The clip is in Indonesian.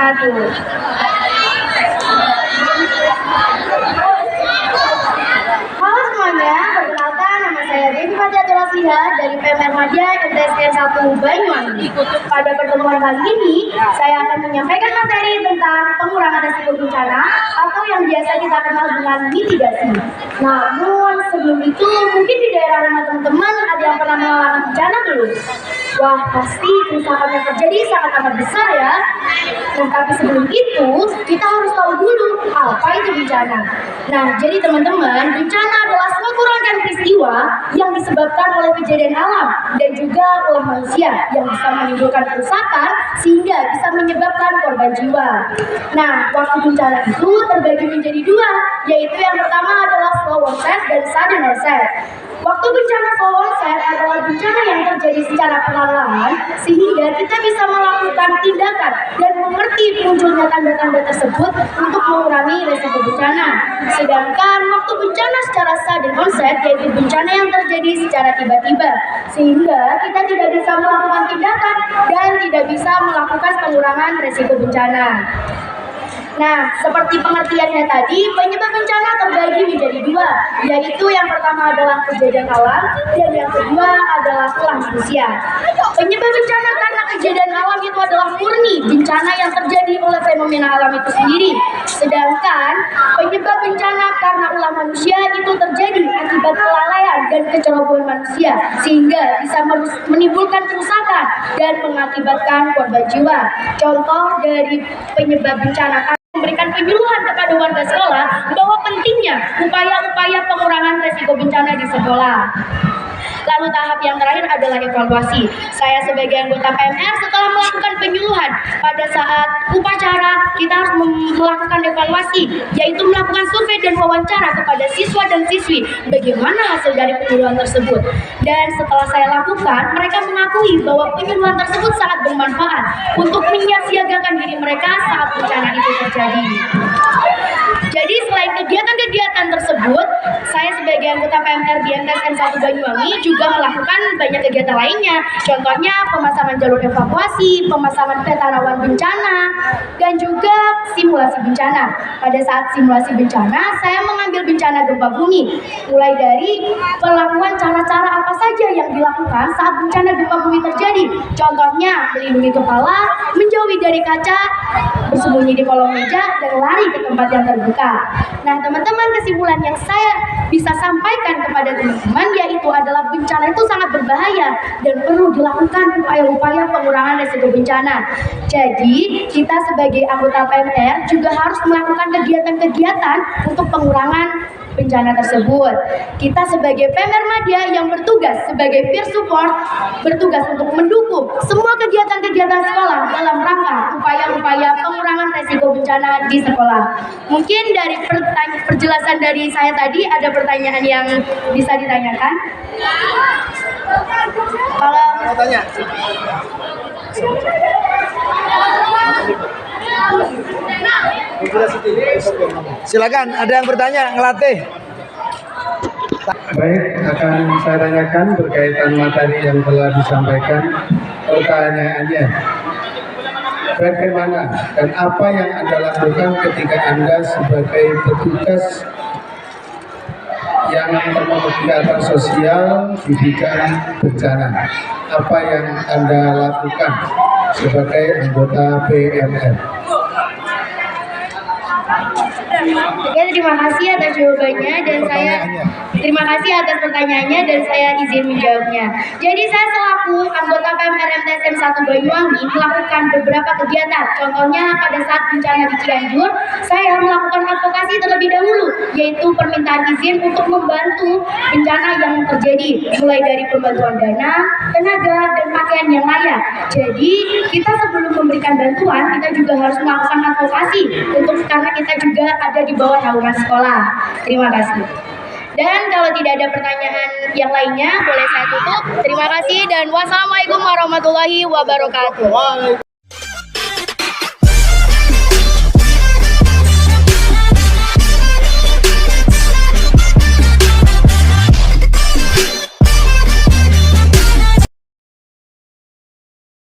wabarakatuh. Halo semuanya, perkenalkan nama saya Devi Fatiatul Asliha dari PMR Madya MTSN 1 Banyuwangi. Pada pertemuan kali ini, saya akan menyampaikan materi tentang pengurangan risiko bencana atau yang biasa kita kenal dengan mitigasi. Namun sebelum itu, mungkin di daerah rumah teman-teman ada yang pernah mengalami bencana belum? Wah, pasti kerusakan yang terjadi sangat amat besar ya. Nah, tapi sebelum itu, kita harus tahu dulu apa itu bencana. Nah, jadi teman-teman, bencana adalah suatu rangkaian peristiwa yang disebabkan oleh kejadian alam dan juga oleh manusia yang bisa menimbulkan kerusakan sehingga bisa menyebabkan korban jiwa. Nah, waktu bencana itu terbagi menjadi dua, yaitu yang pertama adalah slow onset dan sudden onset. Waktu bencana slow onset adalah bencana yang terjadi secara perlahan sehingga kita bisa melakukan tindakan dan mengerti munculnya tanda-tanda tersebut untuk mengurangi risiko bencana. Sedangkan waktu bencana secara sudden onset yaitu bencana yang terjadi secara tiba-tiba sehingga kita tidak bisa melakukan tindakan dan tidak bisa melakukan pengurangan risiko bencana. Nah, seperti pengertiannya tadi, penyebab bencana terbagi menjadi dua, yaitu yang pertama adalah kejadian alam dan yang kedua adalah ulah manusia. Penyebab bencana karena kejadian alam itu adalah murni bencana yang terjadi oleh fenomena alam itu sendiri. Sedangkan penyebab bencana karena ulah manusia itu terjadi akibat kelalaian dan kecerobohan manusia sehingga bisa menimbulkan kerusakan dan mengakibatkan korban jiwa. Contoh dari penyebab bencana memberikan penyuluhan kepada warga sekolah bahwa pentingnya upaya-upaya pengurangan risiko bencana di sekolah. Lalu tahap yang terakhir adalah evaluasi. Saya sebagai anggota PMR setelah melakukan penyuluhan pada saat upacara kita harus melakukan evaluasi, yaitu melakukan survei dan wawancara kepada siswa dan siswi bagaimana hasil dari penyuluhan tersebut. Dan setelah saya lakukan, mereka mengakui bahwa penyuluhan tersebut sangat bermanfaat untuk menyiapsiagakan diri mereka saat bencana itu terjadi. Jadi selain kegiatan-kegiatan tersebut, saya sebagai anggota PMR di MTSN 1 Banyuwangi juga melakukan banyak kegiatan lainnya. Contohnya pemasangan jalur evakuasi, pemasangan peta rawan bencana, dan juga simulasi bencana. Pada saat simulasi bencana, saya mengambil bencana gempa bumi. Mulai dari pelakuan cara-cara apa saja yang dilakukan saat bencana gempa bumi terjadi. Contohnya melindungi kepala, menjauhi dari kaca, bersembunyi di kolong meja, dan lari ke tempat yang terbuka. Nah, teman-teman, kesimpulan yang saya bisa sampaikan kepada teman-teman yaitu adalah bencana itu sangat berbahaya dan perlu dilakukan upaya-upaya pengurangan risiko bencana. Jadi, kita sebagai anggota PMR juga harus melakukan kegiatan-kegiatan untuk pengurangan bencana tersebut. Kita sebagai PMR Madya yang bertugas sebagai peer support, bertugas untuk mendukung semua kegiatan-kegiatan sekolah dalam rangka upaya-upaya pengurangan risiko bencana di sekolah. Mungkin dari perjelasan dari saya tadi ada pertanyaan yang bisa ditanyakan? Kalau mau tanya. Silakan, ada yang bertanya, ngelatih. Baik, akan saya tanyakan berkaitan materi yang telah disampaikan. Pertanyaannya, bagaimana dan apa yang Anda lakukan ketika Anda sebagai petugas yang termasuk kegiatan sosial di bidang bencana? Apa yang Anda lakukan sebagai anggota PMR? Ya, terima kasih atas jawabannya dan terima kasih atas pertanyaannya dan saya izin menjawabnya. Jadi saya selaku anggota PMR MTSN 1 Banyuwangi melakukan beberapa kegiatan. Contohnya pada saat bencana di Cianjur, saya melakukan advokasi terlebih dahulu, yaitu permintaan izin untuk membantu bencana yang terjadi, mulai dari pembantuan dana, tenaga, dan pakaian yang layak. Jadi kita sebelum memberikan bantuan, kita juga harus melakukan advokasi karena kita juga ada di bawah naungan sekolah. Terima kasih. Dan kalau tidak ada pertanyaan yang lainnya, boleh saya tutup. Terima kasih dan wassalamualaikum warahmatullahi wabarakatuh.